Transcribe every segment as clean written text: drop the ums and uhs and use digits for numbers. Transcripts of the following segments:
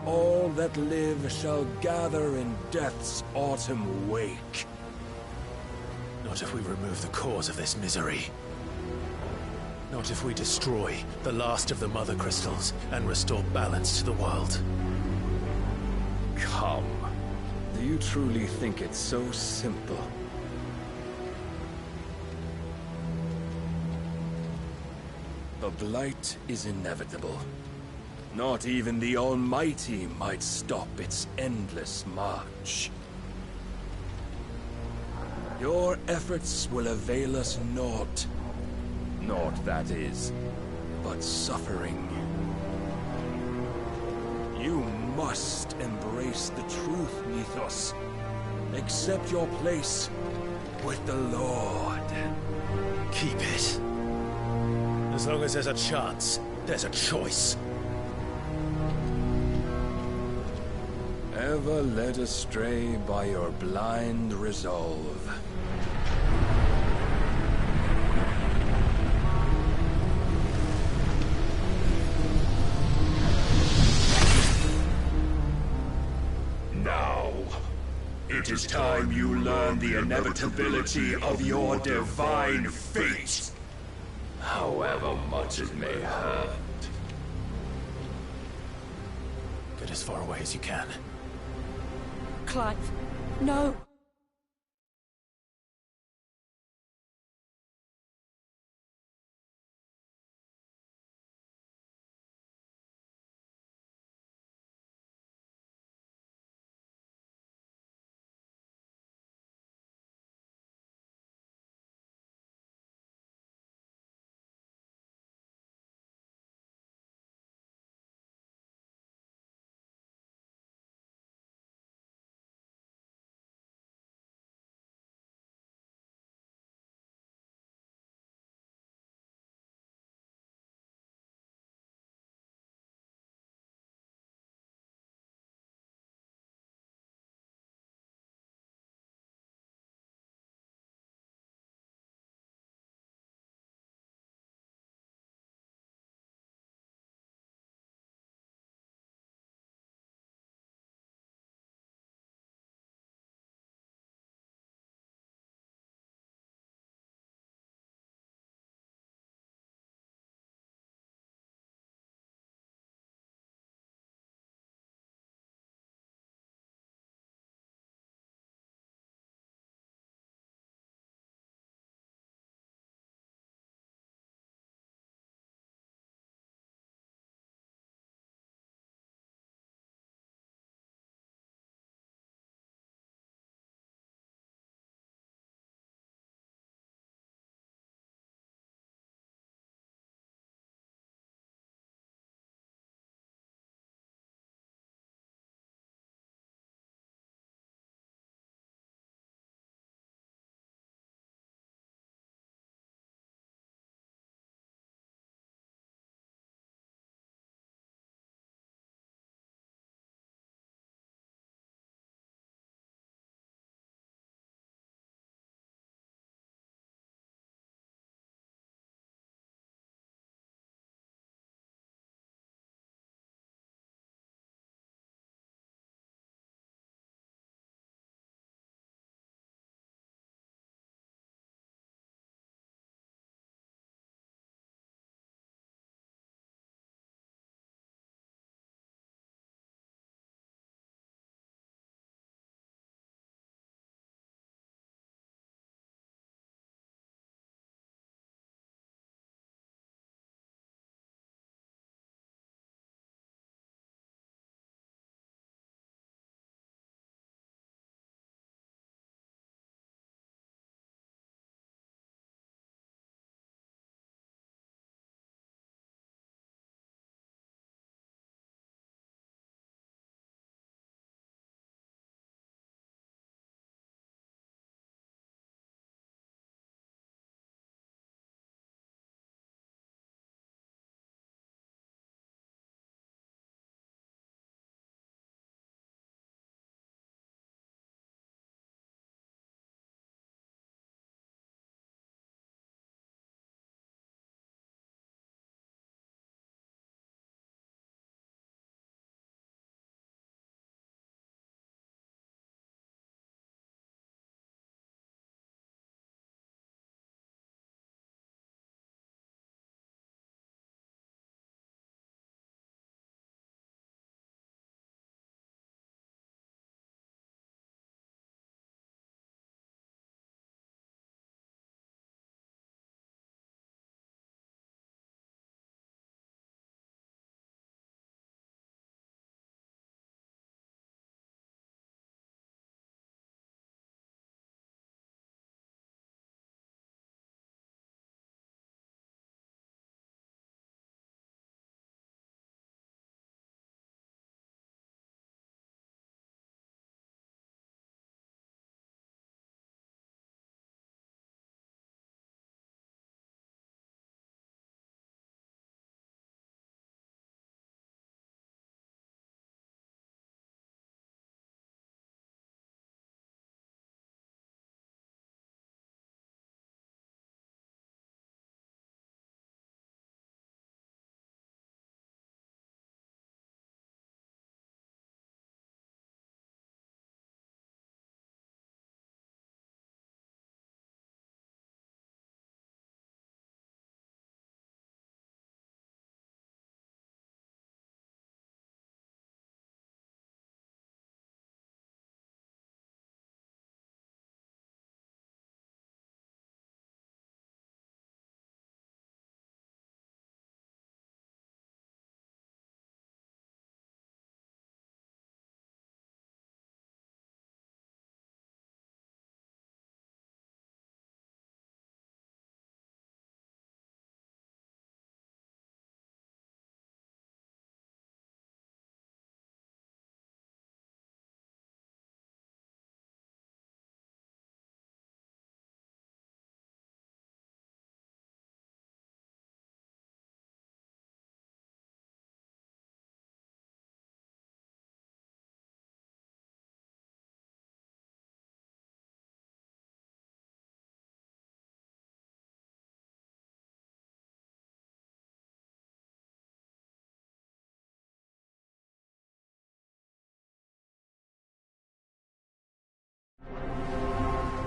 all that live shall gather in death's autumn wake. Not if we remove the cause of this misery. Not if we destroy the last of the Mother Crystals and restore balance to the world. Come. Do you truly think it's so simple? The Blight is inevitable. Not even the Almighty might stop its endless march. Your efforts will avail us naught. Naught, that is, but suffering. You must embrace the truth, Mythos. Accept your place with the Lord. Keep it. As long as there's a chance, there's a choice. Ever led astray by your blind resolve. Now, it is time you learn the inevitability of your divine fate, however much it may hurt. Get as far away as you can. Clive, no!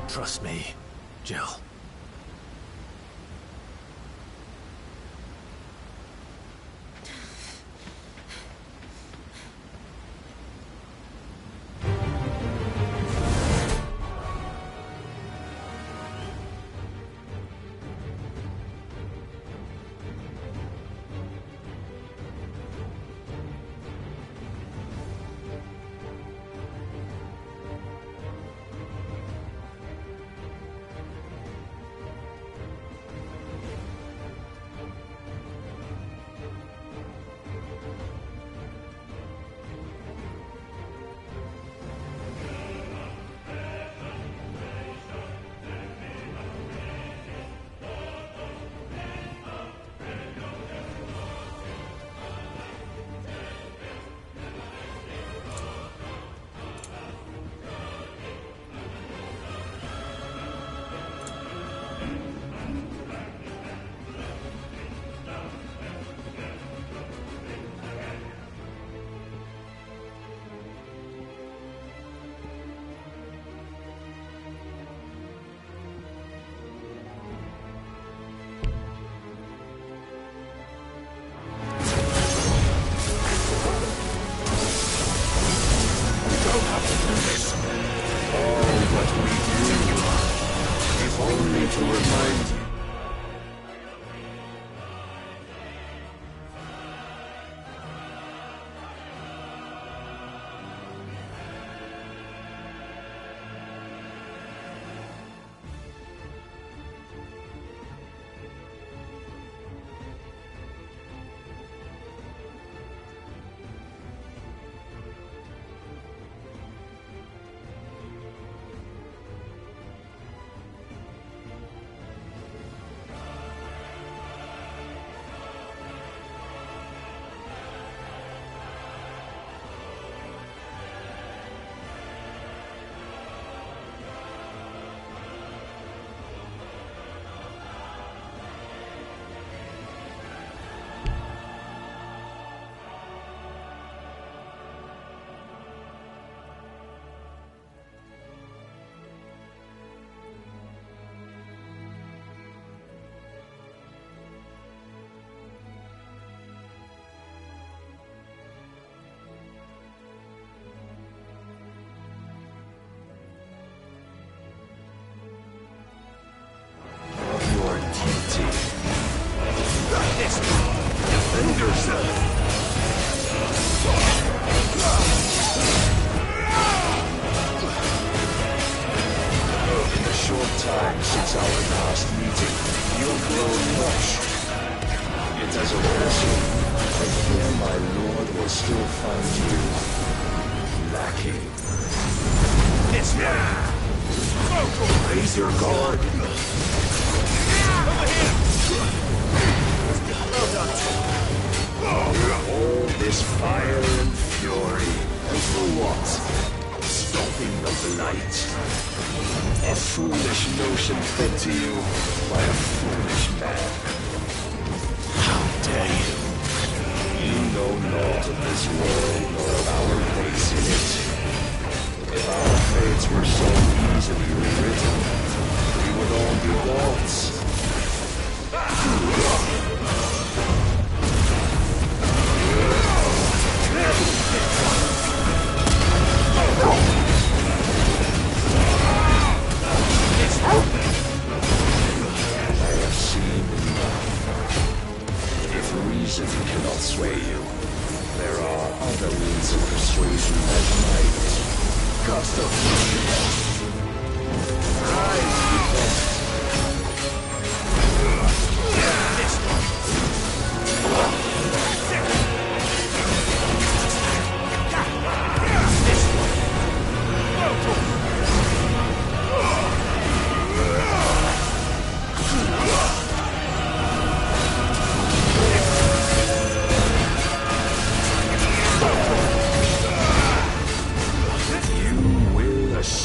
Trust me, Jill.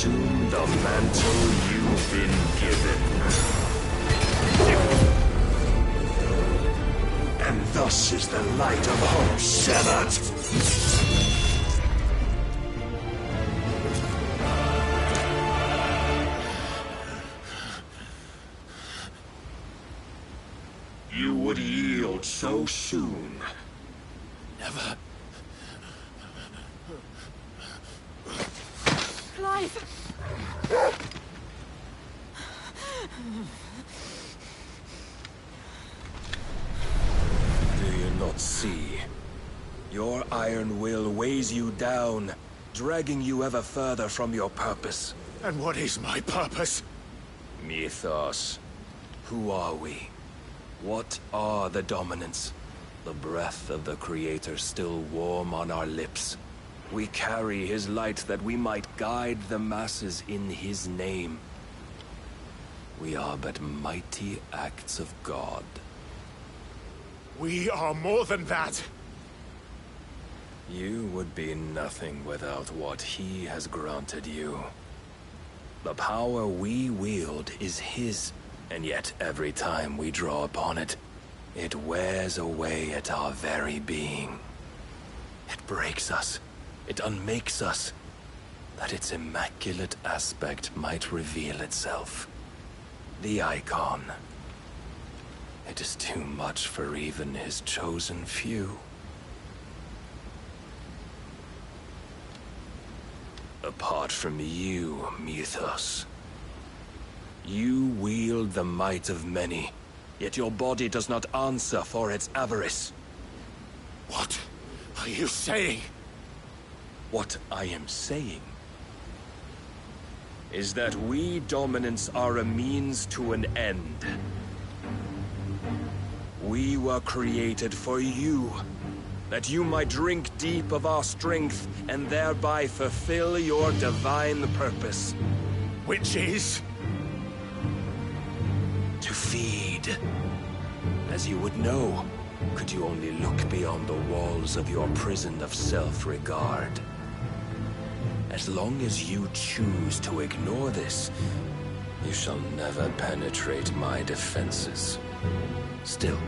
Soon so soon. Never. Clive! Do you not see? Your iron will weighs you down, dragging you ever further from your purpose. And what is my purpose? Mythos. Who are we? What are the dominants? The breath of the Creator still warm on our lips. We carry his light that we might guide the masses in his name. We are but mighty acts of God. We are more than that. You would be nothing without what he has granted you. The power we wield is his, and yet every time we draw upon it, it wears away at our very being. It breaks us. It unmakes us, that its immaculate aspect might reveal itself. The icon. It is too much for even his chosen few. Apart from you, Mythos. You wield the might of many, yet your body does not answer for its avarice. What are you saying? What I am saying is that we dominants are a means to an end. We were created for you, that you might drink deep of our strength and thereby fulfill your divine purpose. Which is? To feed. As you would know, could you only look beyond the walls of your prison of self-regard. As long as you choose to ignore this, you shall never penetrate my defenses. Still,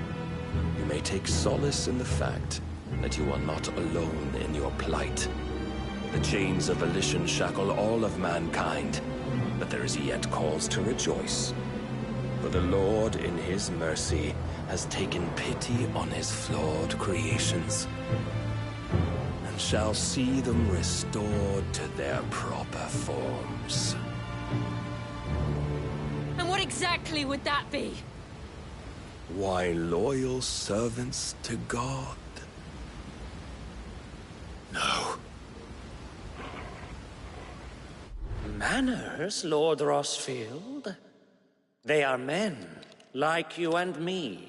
you may take solace in the fact that you are not alone in your plight. The chains of volition shackle all of mankind, but there is yet cause to rejoice. For the Lord, in his mercy, has taken pity on his flawed creations, and shall see them restored to their proper forms. And what exactly would that be? Why, loyal servants to God. No. Manners, Lord Rosfield? They are men, like you and me.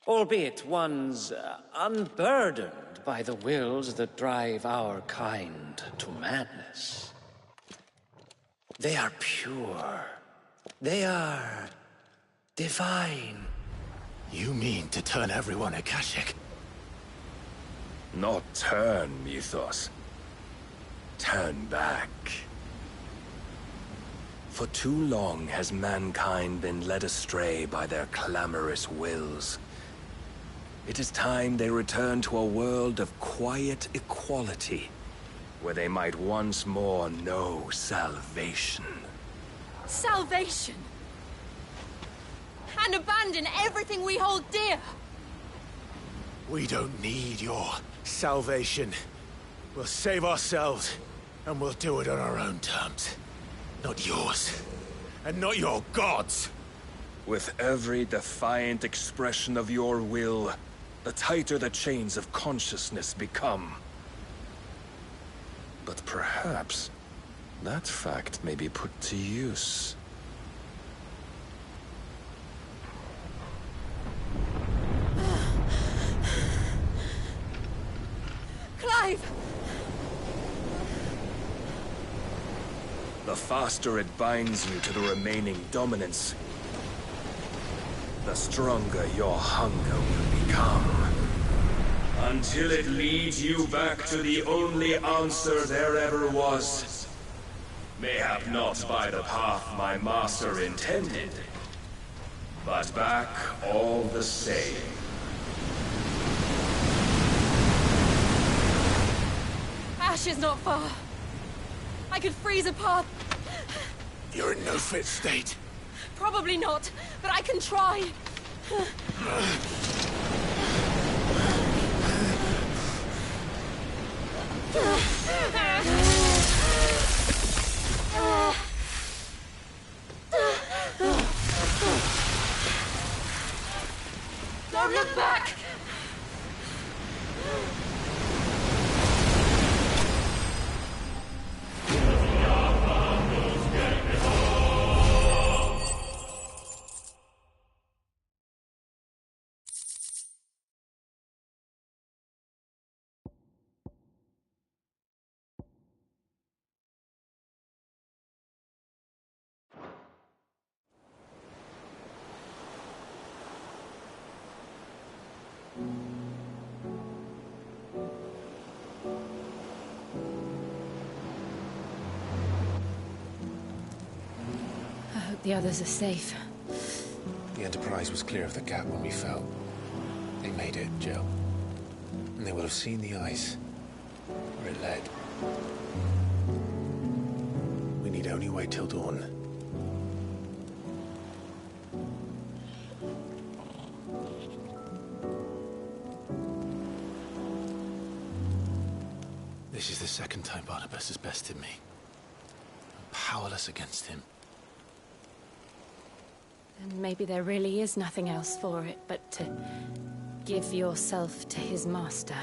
Albeit ones unburdened by the wills that drive our kind to madness. They are pure. They are divine. You mean to turn everyone Akashic? Not turn, Mythos. Turn back. For too long has mankind been led astray by their clamorous wills. It is time they return to a world of quiet equality, where they might once more know salvation. Salvation! And abandon everything we hold dear! We don't need your salvation. We'll save ourselves, and we'll do it on our own terms. Not yours. And not your gods! With every defiant expression of your will, the tighter the chains of consciousness become. But perhaps that fact may be put to use. Clive! The faster it binds you to the remaining dominance, the stronger your hunger will become. Until it leads you back to the only answer there ever was. Mayhap not by the path my master intended, but back all the same. Ash is not far. I could freeze a path. You're in no fit state. Probably not, but I can try. Don't look back! I hope the others are safe. The Enterprise was clear of the gap when we fell. They made it, Jill. And they will have seen the ice where it led. We need only wait till dawn. This is the second time Barnabas has bested me. I'm powerless against him. And maybe there really is nothing else for it but to give yourself to his master.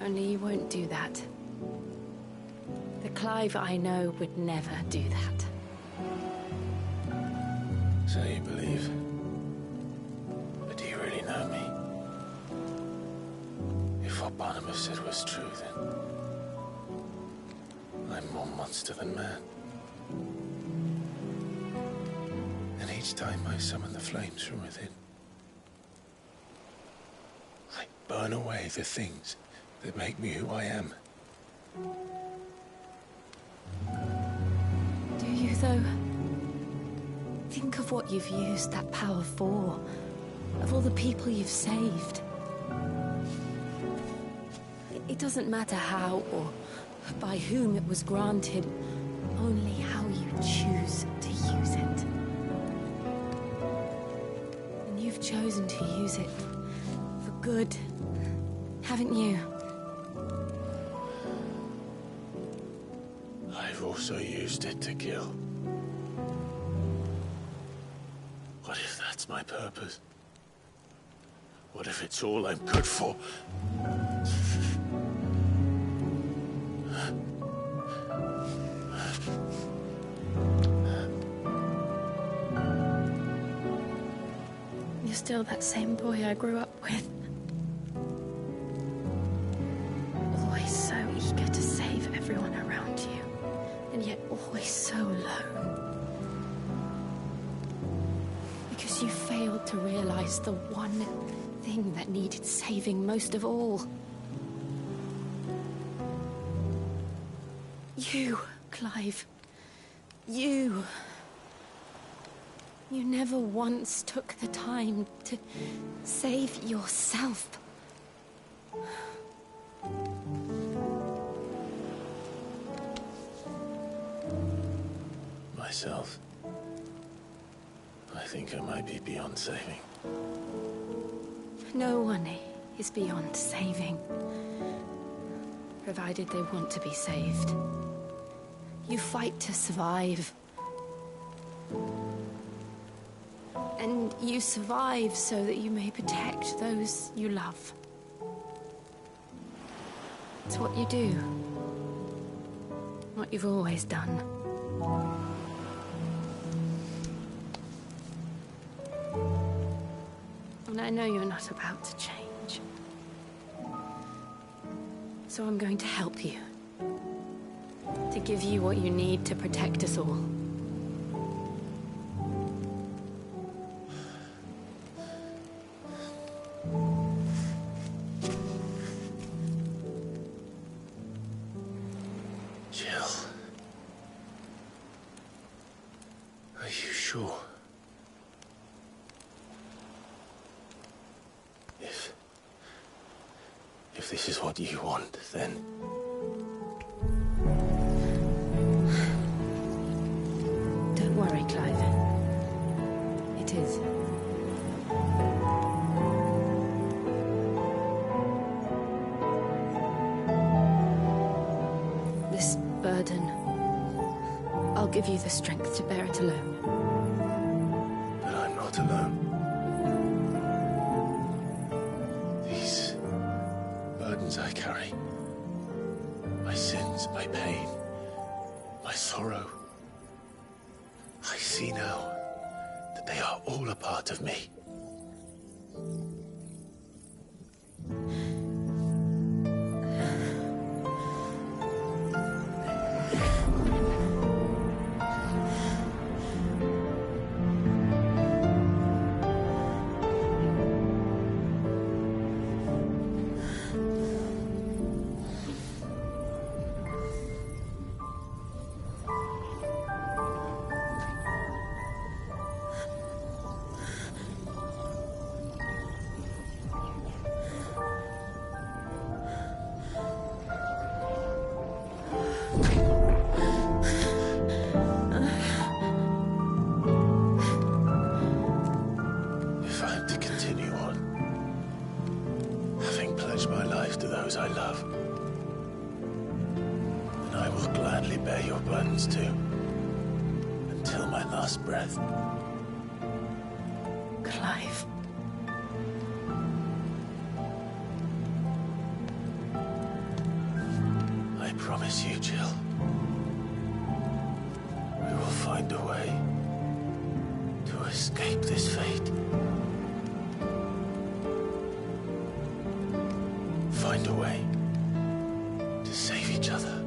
Only you won't do that. The Clive I know would never do that. So you believe? But do you really know me? If what Barnabas said was true, then I'm more monster than man. And each time I summon the flames from within, I burn away the things that make me who I am. Do you, though? Think of what you've used that power for. Of all the people you've saved. It doesn't matter how or by whom it was granted, only how you choose to use it. And you've chosen to use it for good, haven't you? I've also used it to kill. What if that's my purpose? What if it's all I'm good for? You're still that same boy I grew up with. Always so eager to save everyone around you, and yet always so alone. Because you failed to realize the one thing that needed saving most of all. You, Clive. You. You never once took the time to save yourself. Myself? I think I might be beyond saving. No one is beyond saving. Provided they want to be saved. You fight to survive. And you survive so that you may protect those you love. It's what you do. What you've always done. And I know you're not about to change. So I'm going to help you. To give you what you need to protect us all. Jill. Are you sure? If this is what you want, then give you the strength to bear it alone. But I'm not alone. These burdens I carry, my sins, my pain, my sorrow, I see now that they are all a part of me. If I'm to continue on, having pledged my life to those I love, then I will gladly bear your burdens too, until my last breath. Clive. I promise you, Jill, we will find a way to escape this fate. Find a way to save each other.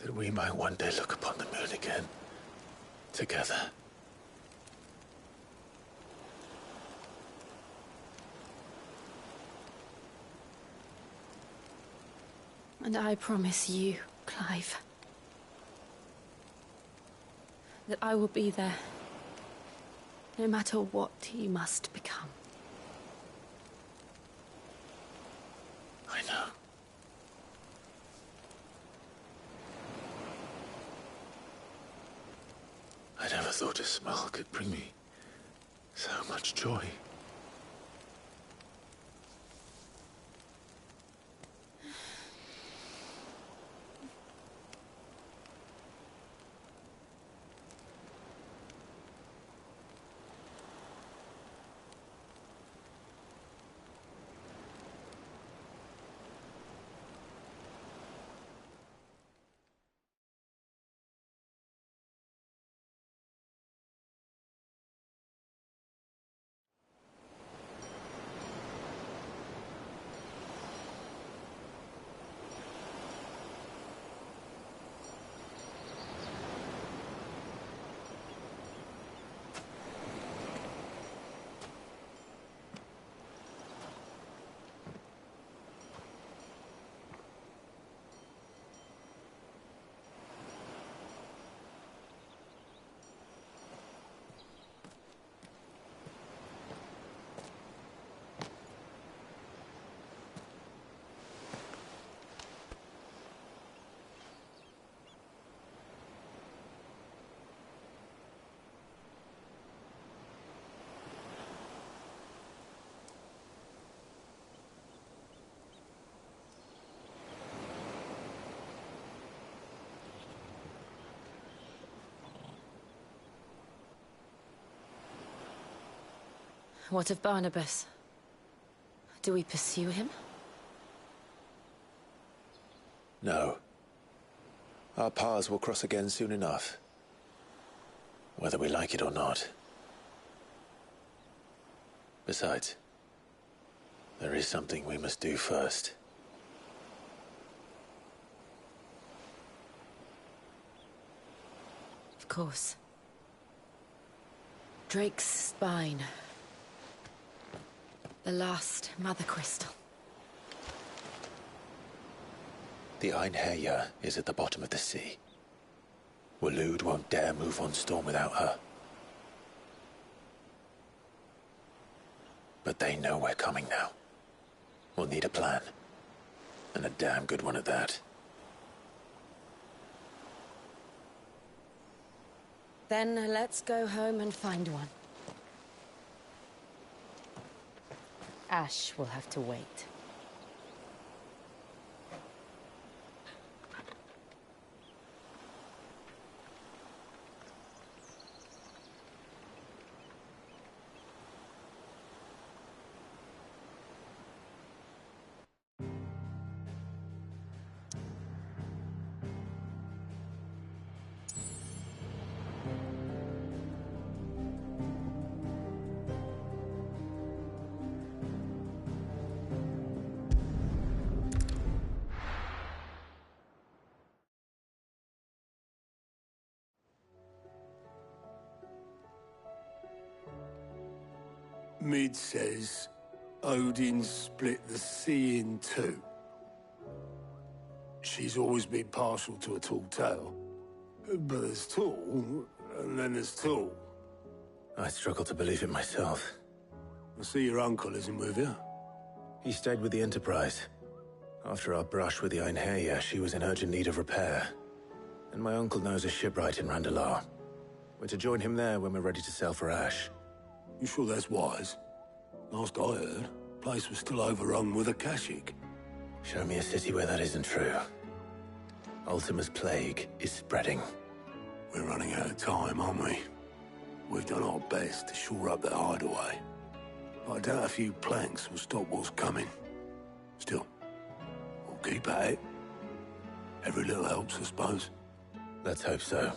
That we might one day look upon the moon again, together. And I promise you, Clive, that I will be there, no matter what you must become. I know. I never thought a smile could bring me so much joy. What of Barnabas? Do we pursue him? No. Our paths will cross again soon enough. Whether we like it or not. Besides, there is something we must do first. Of course. Drake's spine. The last Mother Crystal. The Einherjar is at the bottom of the sea. Waloed won't dare move on Storm without her. But they know we're coming now. We'll need a plan. And a damn good one at that. Then let's go home and find one. Ash will have to wait. Mid says Odin split the sea in two. She's always been partial to a tall tale. But there's tall, and then there's tall. I struggle to believe it myself. I see your uncle isn't with you. He stayed with the Enterprise. After our brush with the Einherja, she was in urgent need of repair. And my uncle knows a shipwright in Randalar. We're to join him there when we're ready to sail for Ash. You sure that's wise? Last I heard, the place was still overrun with Akashic. Show me a city where that isn't true. Ultima's plague is spreading. We're running out of time, aren't we? We've done our best to shore up that hideaway. I doubt a few planks will stop what's coming. Still, we'll keep at it. Every little helps, I suppose. Let's hope so.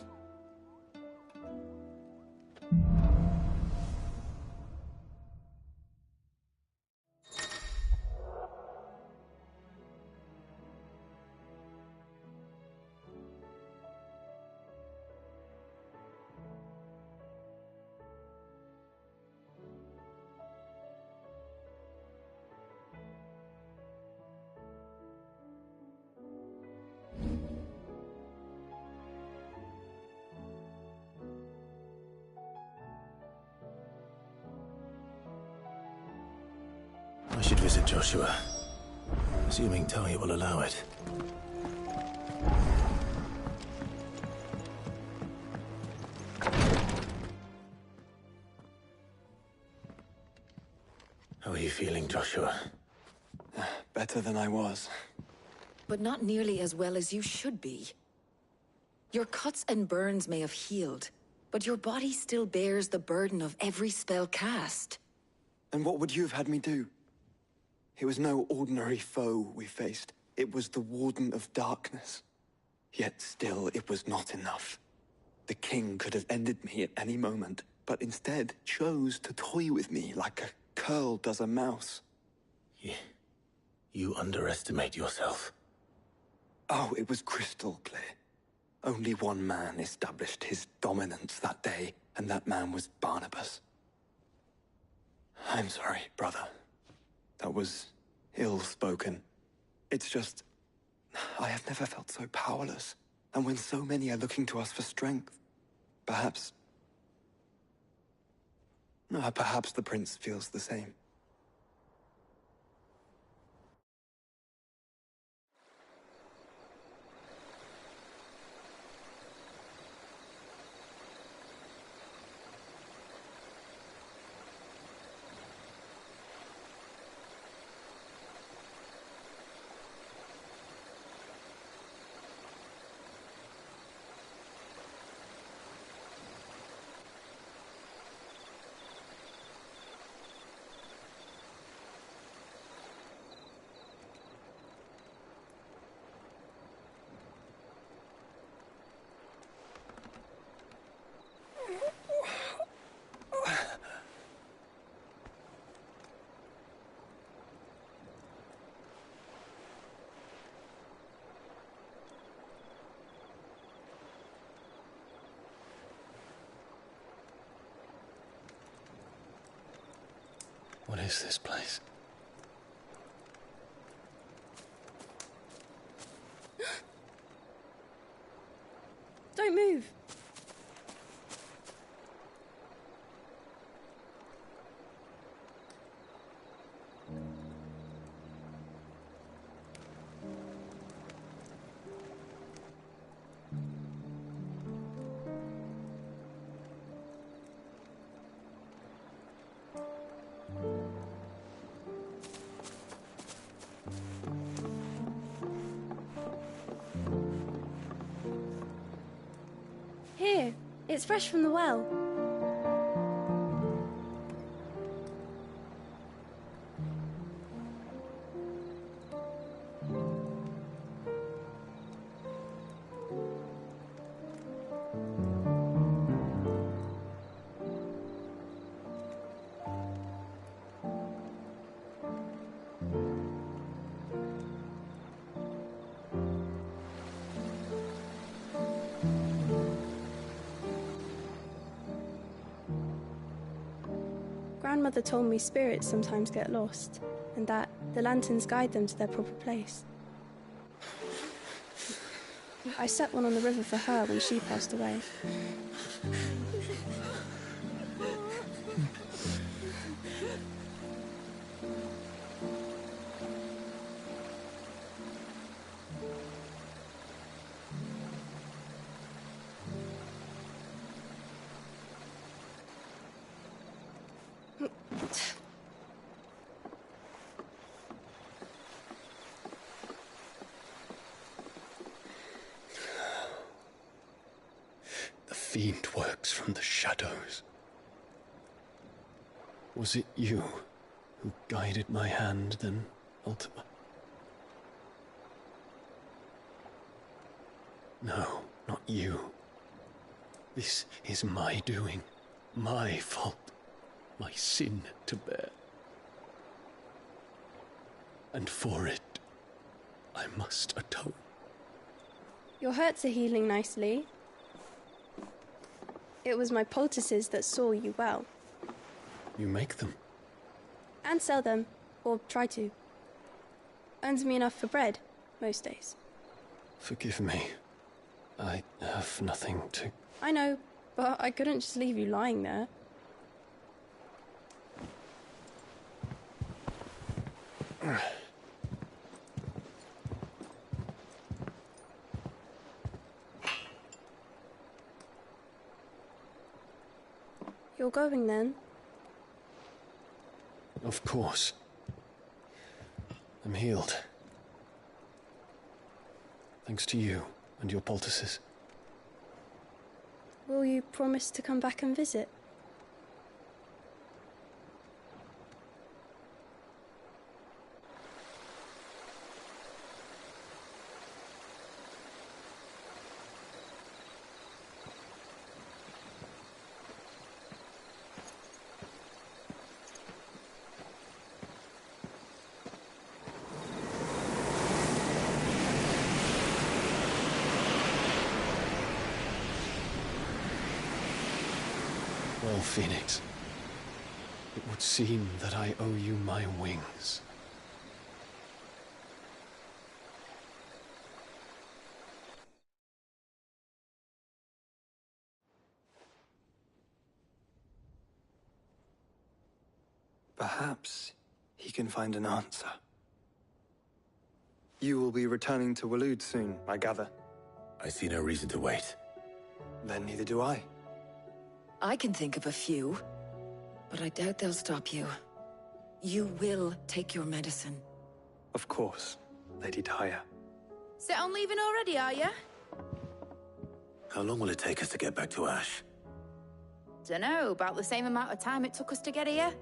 I should visit Joshua, assuming Talia will allow it. How are you feeling, Joshua? Better than I was. But not nearly as well as you should be. Your cuts and burns may have healed, but your body still bears the burden of every spell cast. And what would you have had me do? It was no ordinary foe we faced. It was the Warden of Darkness. Yet still, it was not enough. The king could have ended me at any moment, but instead chose to toy with me like a curl does a mouse. You underestimate yourself. Oh, it was crystal clear. Only one man established his dominance that day, and that man was Barnabas. I'm sorry, brother. That was ill-spoken. It's just, I have never felt so powerless. And when so many are looking to us for strength, perhaps the prince feels the same. What is this place? Don't move. It's fresh from the well. Grandmother told me spirits sometimes get lost, and that the lanterns guide them to their proper place. I set one on the river for her when she passed away. The fiend works from the shadows. Was it you who guided my hand then, Ultima? No, not you. This is my doing, my fault, my sin to bear. And for it, I must atone. Your hurts are healing nicely. It was my poultices that saw you well. You make them? And sell them, or try to. Earns me enough for bread, most days. Forgive me. I have nothing to... I know, but I couldn't just leave you lying there. You're going then? Of course. I'm healed. Thanks to you and your poultices. Will you promise to come back and visit? Well, Phoenix, it would seem that I owe you my wings. Perhaps he can find an answer. You will be returning to Waloed soon, I gather. I see no reason to wait. Then neither do I. I can think of a few, but I doubt they'll stop you. You will take your medicine. Of course, Lady Daya. Set on leaving already, are you? How long will it take us to get back to Ash? Dunno, about the same amount of time it took us to get here.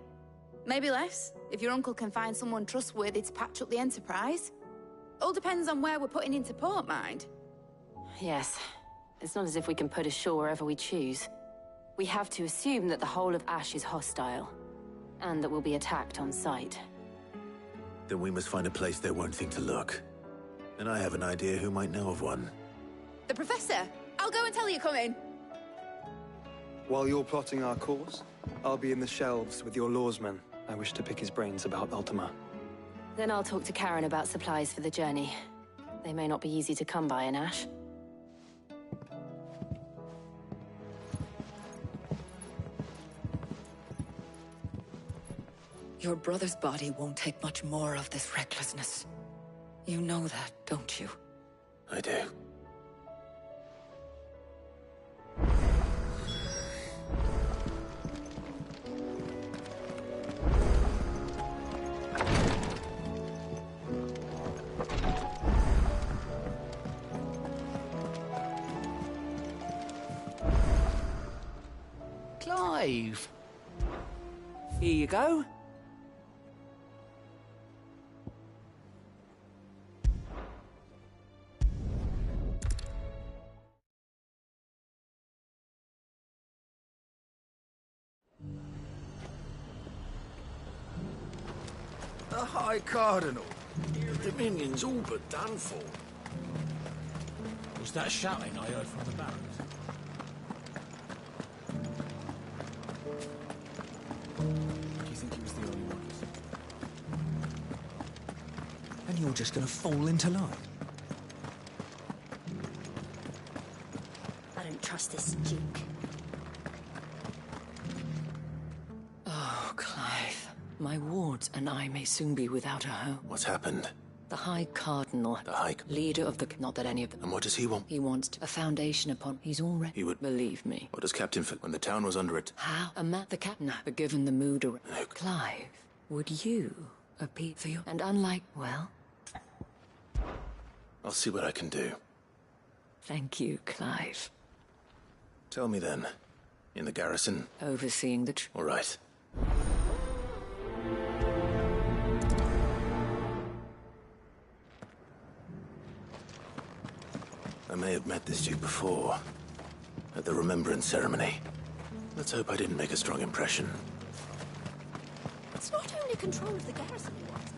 Maybe less, if your uncle can find someone trustworthy to patch up the Enterprise. All depends on where we're putting into port, mind. Yes. It's not as if we can put ashore wherever we choose. We have to assume that the whole of Ash is hostile, and that we'll be attacked on sight. Then we must find a place they won't think to look. And I have an idea who might know of one. The Professor! I'll go and tell you come in. While you're plotting our course, I'll be in the shelves with your lawsman. I wish to pick his brains about Ultima. Then I'll talk to Karen about supplies for the journey. They may not be easy to come by in Ash. Your brother's body won't take much more of this recklessness. You know that, don't you? I do. Clive. Here you go. The High Cardinal. The Dominion's all but done for. Was that shouting I heard from the barracks? Do you think he was the only one? And you're just gonna fall into line? I don't trust this Duke. Oh, Clive. My wards and I may soon be without a home. What's happened? The High Cardinal. The High... Leader of the... Not that any of them... And what does he want? He wants a foundation upon... He's already... He would... Believe me. What does Captain when the town was under it? How? A man... The captain... But given the mood around... Luke. Clive, would you appeal for your... And unlike... Well... I'll see what I can do. Thank you, Clive. Tell me then. In the garrison? Overseeing the... All right. I may have met this Duke before, at the Remembrance Ceremony. Let's hope I didn't make a strong impression. It's not only control of the garrison he wants.